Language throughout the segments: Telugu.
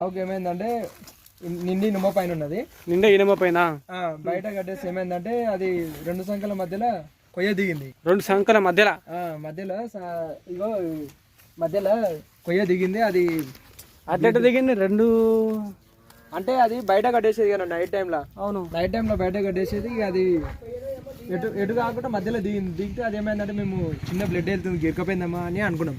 ఆవుకి ఏమైందంటే నిండి ఇనుమ పైన ఉన్నది. నిండా ఇనుమ పైన బయట కట్టేసి ఏమైందంటే అది 2 సంఖ్యల మధ్యలో కొయ్య దిగింది. 2 సంఖ్యల మధ్యలో మధ్యలో ఇగో మధ్యలో కొయ్య దిగింది. అది అట్లెట్ దిగింది 2 అంటే అది బయట కట్టేసేది కదా నైట్ టైంలో. అవును, నైట్ టైంలో బయట కట్టేసేది. అది ఎటు ఎటు కాకుండా మధ్యలో దిగితే అది ఏమైందంటే మేము చిన్న బ్లడ్ వెళ్తుంది గిరకపోయిందమ్మా అని అనుకున్నాం.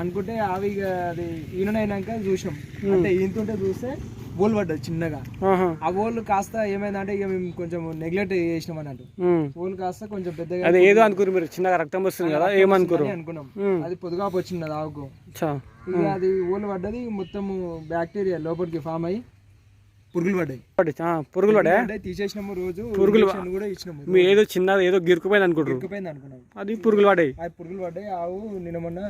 అనుకుంటే అవి అది ఈయనైనాక చూసాం. అంటే ఈయనతుంటే చూస్తే బోల్ పడ్డది చిన్నగా. ఆ బోల్ కాస్త ఏమైందంటే ఇక మేము కొంచెం నెగ్లెక్ట్ చేసినాం అన్నట్టు. బోల్ కాస్త కొంచెం పెద్దగా అది ఏదో అనుకున్నారు మీరు, చిన్నగా రక్తం వస్తుంది కదా ఏమనుకోరు అనుకున్నాం. అది పొదుగాపు వచ్చింది ఆవుకు. ఇక అది ఓలు పడ్డది, మొత్తం బ్యాక్టీరియా లోపలికి ఫామ్ అయ్యి పురుగులు పడ్డాయి. పురుగులు పడ్డాయి, తీసేసినాము. రోజు పురుగులు కూడా ఇచ్చినాము. మీరు ఏదో చిన్న ఏదో గిరుకుపోయింది అనుకున్నాం. అది పురుగులు పడ్డాయి. పురుగులు పడ్డాయి. ఆవు నిన్న మొన్న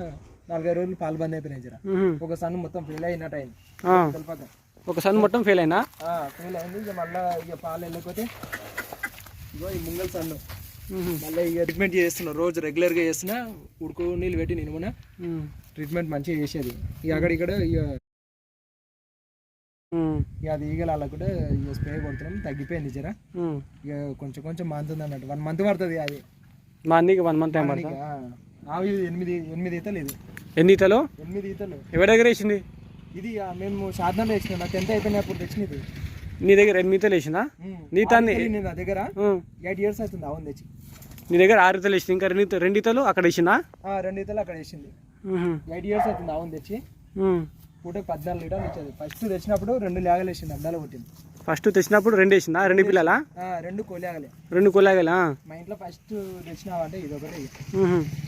4-5 రోజులు పాలు బంద్ అయిపోయినాయి. జర ఒక సన్ను మొత్తం ఫెయిల్ అయినట్టు అయింది. ఒక సన్ మొత్తం ఫెయిల్ అయినా ఫెయిల్ అయింది. ఇక మళ్ళీ ఇక పాలు వెళ్ళకపోతే ఇగో ఈ ముంగల్ సన్ను మళ్ళీ ఇక ట్రీట్మెంట్ చేస్తున్నా. రోజు రెగ్యులర్గా చేస్తున్నా. ఉడుకు నీళ్ళు పెట్టి నేను మొన్న ట్రీట్మెంట్ మంచిగా చేసేది. ఇక అక్కడిక్కడ ఇక అది ఈగలు అలా కూడా ఇక స్ప్రే కొడుతున్నాం. తగ్గిపోయింది జర. ఇక కొంచెం కొంచెం మాంతుంది అన్నట్టు. 1 మంత్ పడుతుంది. అది మందికి 1 మంత్ టైం పడుతుంది. ఆవి 8 ఈతలు. ఇది ఎన్ని ఈతలు? 8 ఈతలు. ఎవరి దగ్గర వేసింది ఇది? మేము సాధనలో వేసినాం. నాకు 10th అయిపోయినప్పుడు తెచ్చినది. నీ దగ్గర 8 ఈతలు వేసిందా? నీ తాన్ని నా దగ్గర 8 years అవుతుంది. అవును తెచ్చి నీ దగ్గర 6 ఈతలు వేసింది. ఇంకా 2 ఈతలు అక్కడ వేసిందా? 2 ఈతలు అక్కడ వేసింది. 8 years అవుతుంది. అవును తెచ్చి పూట 14 లీటర్లు ఇచ్చేది. ఫస్ట్ తెచ్చినప్పుడు 2 లేగలు వేసింది. అద్దాలు కొట్టింది. ఫస్ట్ తెచ్చినప్పుడు 2 వేసిందా? 2 పిల్లలా? 2 కోలాగలే. 2 కోలాగలా. మా ఇంట్లో ఫస్ట్ తెచ్చినావంటే ఇదొకటి.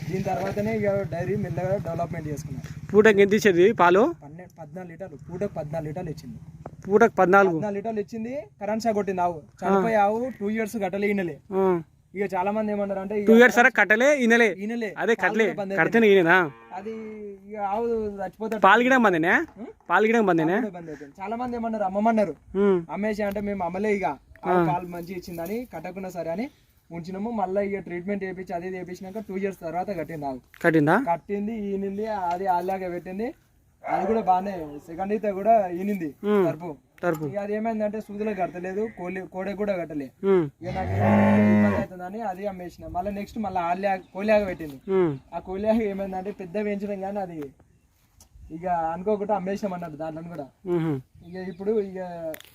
దీని తర్వాతనే ఇక డైరీ మెల్లగా డెవలప్మెంట్ చేసుకున్నాం. పూటకి ఎంత ఇచ్చేది పాలు? 14 లీటర్లు. పూటకు 14 లీటర్లు ఇచ్చింది. పూటకు 14 లీటర్లు ఇచ్చింది. కరెంట్ షాక్ కొట్టింది. ఆవు చనిపోయి ఆవు 2 years గట్టలే ఈనలే. ఇక చాలా మంది ఏమన్నారు అంటే 2 years సరే కట్టలే ఈనలే. అదే కట్టలే కడితేనే ఈయననా? అది ఇక ఆవు చచ్చిపోతాడు. పాలు గిడం బందేనే. చాలా మంది ఏమన్నారు అమ్మమన్నారు. అమ్మేసి అంటే మేము అమ్మలే. ఇక పాలు మంచిగా ఇచ్చిందని కట్టకున్నా సరే అని ఉంచినాము. మళ్ళీ ఇక ట్రీట్మెంట్ చేయించి అది చేయించినాక 2 years తర్వాత కట్టింది. ఆవు కట్టింది, ఈనింది. అది అలాగే పెట్టింది. అది కూడా బాగానే సెకండ్ అయితే కూడా ఈనింది తరపు. ఇక అది ఏమైందంటే సూదులో కట్టలేదు, కోడే కూడా కట్టలేదు. ఇక నాకు ఇబ్బంది అవుతుందని అది అమ్మేసిన. మళ్ళీ నెక్స్ట్ మళ్ళీ కోలియాగ పెట్టింది. ఆ కోలియాగ ఏమైందంటే పెద్ద వేయించడం కానీ అది ఇక అనుకోకుండా అమ్మేసినాం అన్నట్టు. దాంట్లో కూడా ఇక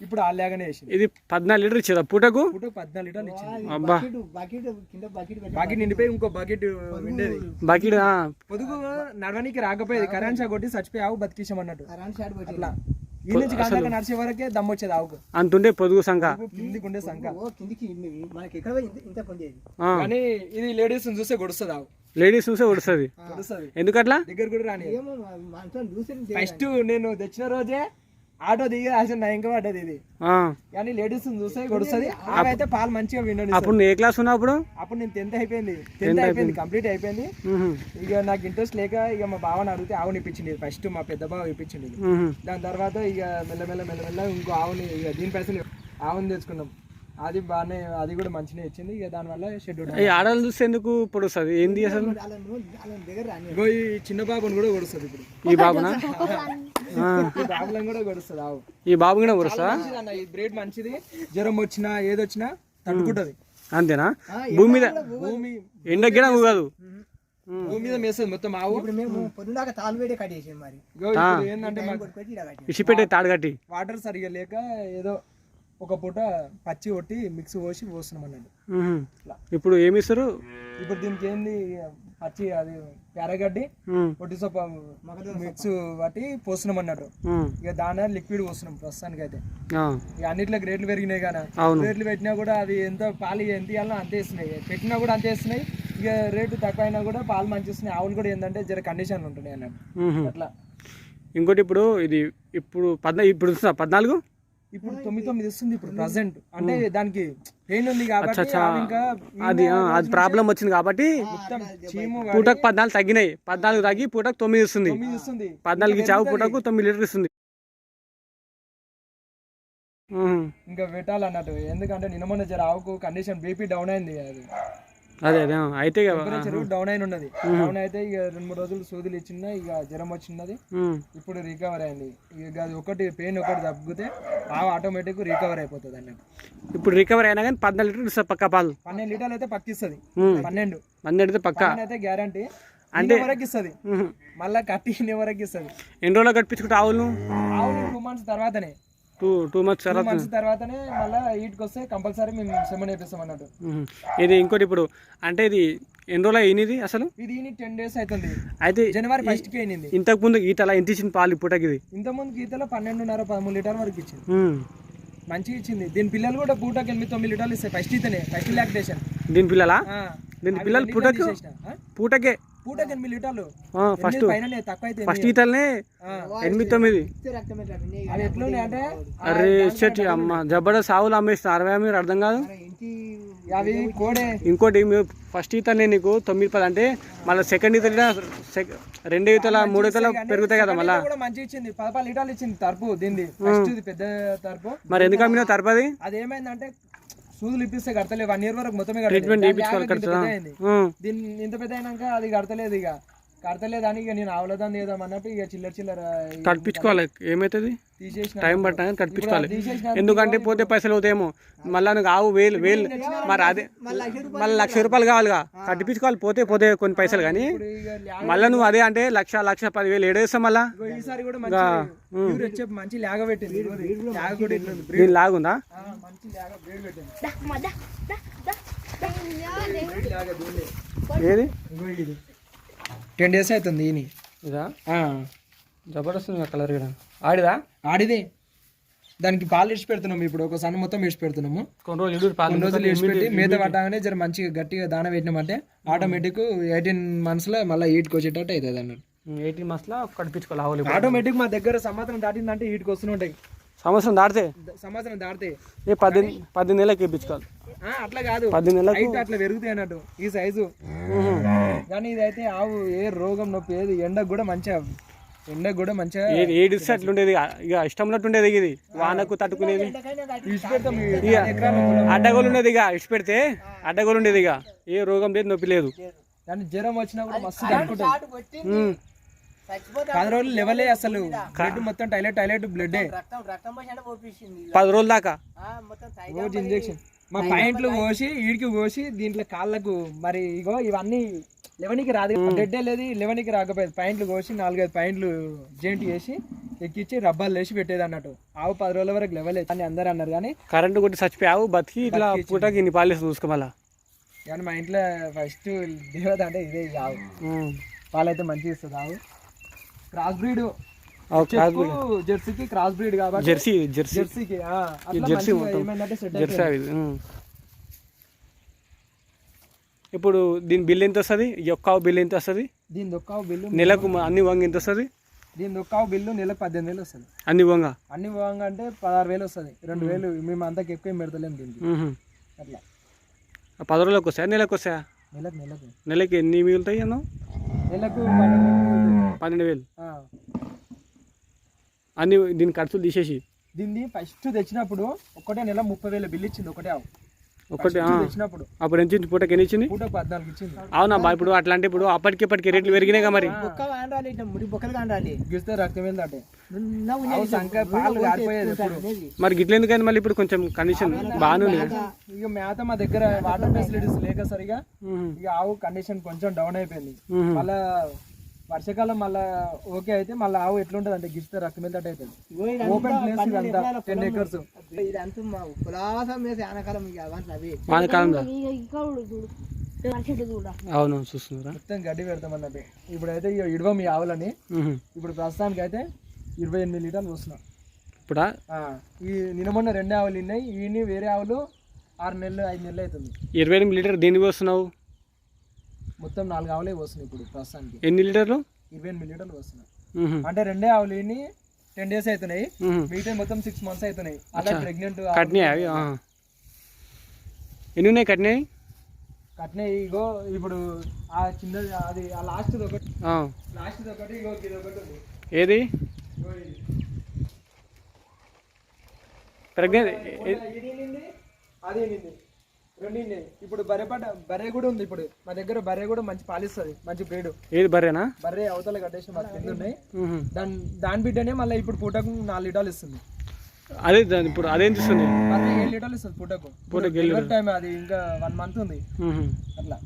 ఇప్పుడు ఆల్యాగానే వేసింది. ఇది 14 లీటర్ ఇచ్చేదా పూటకు? 14 లీటర్లు ఇచ్చింది. బకెట్ నిండిపోయి ఇంకో బకెట్ ఉండేది. బకెట్ పొదుగు నడవనికి రాకపోయేది. కరెంట్ షాక్ కొట్టి చచ్చిపోయి ఆవు బతికించాం అన్నట్టు. అట్లా ఈ నుంచి కాందాక నడిచే వరకే దమ్ము వచ్చేది ఆవుకు. అంతుండే పొదుగు సంఖ కిందికి ఉండే సంఖ. కానీ ఇది లేడీస్ చూస్తే గొడుస్తుంది. ఆవు లేడీస్ చూసే ఉడుస్తుంది. ఎందుకట్లా? దగ్గర కూడా రాని. ఫస్ట్ నేను తెచ్చిన రోజే ఆటో దిగి రాసిన ఇంకా పడ్డది ఇది. కానీ లేడీస్ చూస్తే గొడుస్తుంది. అయితే పాలు మంచిగా వినండి. అప్పుడు ఏ క్లాస్ ఉన్నావు? అప్పుడు నేను 10th అయిపోయింది. కంప్లీట్ అయిపోయింది. ఇక నాకు ఇంట్రెస్ట్ లేక ఇక మా బావని అడిగితే ఆవుని ఇప్పించింది. ఫస్ట్ మా పెద్ద బావ ఇప్పించింది. దాని తర్వాత ఇక మెల్లమెల్ల ఇంకో ఆవుని ఇక దీని పైసలు ఆవుని తెచ్చుకున్నాం. అది బాగానే, అది కూడా మంచిగా ఇచ్చింది. ఇక దానివల్ల షెడ్యూల్ ఆడలు చూస్తే ఎందుకు పొడుస్తుంది? ఏంది అసలు? ఇగో ఈ చిన్న బాబుని కూడా కొడుస్తుంది. ఇప్పుడు ఈ బాబునా? ఈ బాబులను కూడా కొడుస్తుంది ఆవు. ఈ బాబు కూడా కొడుస్తా? ఈ బ్రేడ్ మంచిది. జ్వరం వచ్చినా ఏదొచ్చినా తట్టుకుంటది. అంతేనా? భూమి మీద ఎండ గిడ కాదు, భూమి మీద మేస్తుంది మొత్తం ఆవు. ఇసిపెట్టే తాడు కట్టి వాటర్ సరిగా లేక ఏదో ఒక పూట పచ్చి కొట్టి మిక్స్ పోస్తున్నాం అన్నట్టు. ఇప్పుడు ఏమి ఇస్తారు? ఇప్పుడు దీనికి ఏంది పచ్చి అది పెరగడ్డి పొట్టి సొప్ప మిక్స్ పట్టి పోస్తున్నాం అన్నట్టు. ఇక దాని లిక్విడ్ పోస్తున్నాం ప్రస్తుతానికి అయితే. ఇక అన్నిట్లో రేట్లు పెరిగినాయి కానీ రేట్లు పెట్టినా కూడా అది ఎంత పాలు ఎంత ఇవ్వాలో అంతే ఇస్తున్నాయి. పెట్టినా కూడా అంతే ఇస్తున్నాయి. ఇక రేటు తక్కువ అయినా కూడా పాలు మంచి ఇస్తున్నాయి. ఆవులు కూడా ఏంటంటే జర కండిషన్లు ఉంటున్నాయి అన్నట్టు. అట్లా ఇంకోటి ఇప్పుడు ఇది ఇప్పుడు 14 ఇప్పుడు 9 ఇస్తుంది. ఇప్పుడు ప్రజెంట్ అంటే దానికి పెయిన్ ఉంది కాబట్టి అది ప్రాబ్లం వచ్చింది కాబట్టి పూటకు 14 తగ్గినాయి. 14 తగ్గి పూటకు 9 ఇస్తుంది. 14 చావు పూటకు 9 లీటర్ ఇస్తుంది. ఇంకా పెట్టాలన్నట్టు. ఎందుకంటే నిన్న మొన్న జర ఆవుకు కండిషన్ బీపీ డౌన్ అయింది. అది అదే అదే అయితే ఇక, టెంపరేచర్ డౌన్ అయిన ఉన్నది. డౌన్ అయితే ఇక 2-3 రోజులు సూదులు ఇచ్చిన, ఇక జ్వరం వచ్చినది. ఇప్పుడు రికవర్ అయింది. ఇక అది ఒకటి పెయిన్ ఒకటి తగ్గితే ఆటోమేటిక్ రికవర్ అయిపోతుంది అన్నట్టు. ఇప్పుడు రికవర్ అయినా కానీ 14 లీటర్లు ఇస్తుంది పక్క పాలు. 12 లీటర్లు అయితే పక్కిస్తుంది. 12 అయితే పక్క అయితే గ్యారంటీ అంటే వరకు ఇస్తుంది. మళ్ళీ కట్టిన వరకు ఇస్తుంది. ఎన్ని రోజులు కట్టించుకుంటే ఆవులు 2 మంత్స్ తర్వాతనే 2 మంత్స్ తర్వాతనే మళ్ళీ ఈట్కి వస్తే కంపల్సరీ మేము సెమన్ వేపిస్తాం అన్నట్టు. ఇది ఇంకోటి ఇప్పుడు అంటే ఇది ఎన్ని రోజులు అయినది అసలు? ఇది 10 days అవుతుంది. అయితే జనవరి 1st కి అయింది. ఇంతకు ముందు ఈతల ఎంత ఇచ్చింది పాలు పూటకి? ఇది ఇంతకుముందు గీతలో 12.5-13 లీటర్ వరకు ఇచ్చింది. మంచిగా ఇచ్చింది. దీని పిల్లలు కూడా పూటకి 8-9 లీటర్లు ఇస్తాయి. First lactation. దీని పిల్లలా? దీని పిల్లలు పూటకే 8 లీటర్లు. ఫస్ట్ ఈతలనే 8-9. అది ఎట్లున్నాయి అంటే అరే షట్ అమ్మ జబర్దస్త్ ఆవులు అమ్మేస్తున్నారు. 60 మీరు అర్థం కాదు. అవి కోడే. ఇంకోటి మీరు ఫస్ట్ ఈతనే నీకు 9-10 అంటే మళ్ళీ సెకండ్ ఈత 2 ఈతల 3 ఈతల పెరుగుతాయి కదా. మళ్ళీ మంచిగా ఇచ్చింది. 14 లీటర్లు ఇచ్చింది తరపు. దీన్ని ఫస్ట్ పెద్ద తరపు. మరి ఎందుకు అమ్మినా తరపది? అది ఏమైందంటే సూదులు ఇప్పిస్తే కడతలేదు. 1 year వరకు మొత్తమే ట్రీట్మెంట్ దీన్ని ఇంత పెద్ద అయినాక అది కడతలేదు. ఇక కడతలేదు అని ఇక నేను ఆవులదాన్ని ఏదాం అన్నట్టు ఇక చిల్లర కట్టించుకోవాలి. ఏమవుతుంది తీసేసిన టైం పట్టా కట్టించుకోవాలి. ఎందుకంటే పోతే పైసలు అవుతాయేమో. మళ్ళీ నువ్వు ఆవు వేలు మరి అదే మళ్ళీ ₹1,00,000 కావాలిగా. కట్టించుకోవాలి. పోతే కొన్ని పైసలు కానీ మళ్ళీ నువ్వు అదే అంటే 1,00,000-1,10,000 ఏడేస్తాం. మళ్ళీ ఈసారి కూడా మంచి లాగ పెట్టింది. దీని లాగుందా? ఏది 10 days అవుతుంది. ఇదా జబర్దస్త్ కలర్ ఆడిదే. దానికి పాలు ఇడిచి పెడుతున్నాము. ఇప్పుడు ఒక సన్న మొత్తం ఇడిచి పెడుతున్నాము. కొన్ని రోజులు ఇడిచి పెట్టి మేత పట్టాగానే జర మంచిగా గట్టిగా దాన పెట్టినామంటే ఆటోమేటిక్ 18 months లో మళ్ళీ ఈటుకు వచ్చేటట్టు అవుతుంది అన్నట్టు. 18 months లో కడిపించుకోవాలి ఆటోమేటిక్. మా దగ్గర సంవత్సరం దాటిందంటే ఈటుకు వస్తుంటాయి. సంవత్సరం దాటితే 10 నెలలకి ఇప్పించుకోవాలి. అట్లా కాదు, 10 నెలలకు అట్లా పెరుగుతాయి అన్నట్టు ఈ సైజు. కానీ ఇదైతే ఆవు ఏ రోగం నొప్పి ఏది ఎండకు కూడా మంచిగా ఏడిస్తే అట్లుండేది. ఇక ఇష్టం ఉన్నట్టుండేది. ఇది వానకు తట్టుకునేది. అడ్డగోలు ఉండేది. ఇక ఇష్ట పెడితే అడ్డగోలు ఉండేది. ఇక ఏ రోగం లేదు, నొప్పి లేదు. కానీ జ్వరం వచ్చినా కూడా మస్తు తట్టుకుంటుంది. 10 రోజులు లెవెలే అసలు. బ్లడ్ మొత్తం టైలెట్ బ్లడ్ 10 రోజుల దాకా రోజు ఇంజెక్షన్. మా పాయింట్లు కోసి ఈడికి కోసి దీంట్లో కాళ్ళకు మరి ఇగో ఇవన్నీ లెవెనికి రాదు. డెడ్డే లేదు, లెవెనికి రాకపోయేది. పాయింట్లు కోసి 4-5 పాయింట్లు జాయింట్ చేసి ఎక్కించి రబ్బాలు వేసి పెట్టేది అన్నట్టు. ఆవు 10 రోజుల వరకు లెవెల్ అని అందరు అన్నారు. కానీ కరెంటు కొట్టి చచ్చిపోయావు బతికి ఇట్లా పూటకి ఇన్ని పాలు చూసుకోవాలా. కానీ మా ఇంట్లో ఫస్ట్ దేవత అంటే ఇదే ఆవు. పాలైతే మంచిగా ఇస్తుంది ఆవు. క్రాస్ బ్రీడ్ జెర్సీకి క్రాస్ బ్రీడ్ కాబట్టి జెర్సీకి ఏమైందంటే సెట్ అయిపోయింది. ఇప్పుడు దీని బిల్ ఎంత వస్తుంది? ఒక్క బిల్ ఎంత వస్తుంది? దీని ఒక్క బిల్లు నెలకు అన్ని వంగ ఎంత వస్తుంది? దీని ఒక్క బిల్లు నెలకు 18,000 వస్తుంది. అన్ని వంగ అంటే 16,000 వస్తుంది. 2,000 మేము అంతకు ఎక్కువ ఏం పెడతలేము దీనికి. అట్లా 10 రోజులకు వస్తాయా? నెలకు వస్తాయా? నెలకి ఎన్ని మిగులుతాయి అన్న? నెలకు 12,000. అన్ని దీని ఖర్చులు తీసేసి దీన్ని ఫస్ట్ తెచ్చినప్పుడు ఒకటే నెల 30,000 బిల్లు ఇచ్చింది. ఒకటే తెచ్చినప్పుడు. అప్పుడు ఎంత ఇచ్చింది? పూటకి ఎన్ని ఇచ్చింది? పూటకు 14 ఇచ్చింది. అవునా? ఇప్పుడు అట్లాంటి ఇప్పుడు అప్పటికి రేట్లు పెరిగినాయి మరి. రక్తం ఏంటంటే మరి గిట్ల ఎందుకని మళ్ళీ ఇప్పుడు కొంచెం కండిషన్ బాగానే ఉంది. ఇక మేత మా దగ్గర వాటర్ ఫెసిలిటీస్ లేక సరిగా ఇక ఆవు కండిషన్ కొంచెం డౌన్ అయిపోయింది. మళ్ళా వర్షాకాలం మళ్ళా ఓకే అయితే మళ్ళీ ఆవు ఎట్లుంటది అంటే గిస్తే రక్తం వెళ్తాట్ అవుతుంది. ఓపెన్ ప్లేస్ ఇదంతా 10 acres. అవును చూస్తున్నారా? మొత్తం గడ్డి పెడతాం అన్నట్టు. ఇప్పుడైతే ఇక ఇడవం ఈ ఆవులని. ఇప్పుడు ప్రస్తుతానికి అయితే 28 లీటర్లు వస్తున్నాం. ఇప్పుడా ఈ నిన్న మొన్న 2 ఆవులు ఉన్నాయి. ఈ వేరే ఆవులు 6 నెలలు 5 నెలలు అవుతుంది. 28 లీటర్ దేనికి వస్తున్నావు? మొత్తం 4 ఆవులే వస్తున్నాయి ఇప్పుడు ప్రస్తుతానికి. ఎన్ని లీటర్లు? 28 లీటర్లు వస్తున్నాయి. అంటే 2 ఆవులు 10 days అవుతున్నాయి. మిగతా మొత్తం 6 months అవుతున్నాయి. అలా ప్రెగ్నెంట్ కట్టినాయి. ఎన్ని ఉన్నాయి కట్టినాయి? ఇగో ఇప్పుడు ఆ చిన్నది అది ఆ లాస్ట్ ఒకటి ఇగో ఇది ఒకటి ఉంది. ఏది ప్రెగ్నెంట్? అది రెండు ఉన్నాయి. ఇప్పుడు బర్రె కూడా ఉంది. ఇప్పుడు మా దగ్గర బర్రె కూడా మంచి పాలిస్తుంది, మంచి బ్రీడ్. ఏది బర్రేనా? బర్రె అవతల కట్టేసి మా కింద ఉన్నాయి. దాని బిడ్డనే మళ్ళీ ఇప్పుడు పూటకు 4 లీటర్లు ఇస్తుంది. అదే ఇప్పుడు అదేం ఇస్తుంది? బర్రె 7 లీటర్లు ఇస్తుంది పూటకు. టైం అది ఇంకా 1 మంత్ ఉంది అట్లా.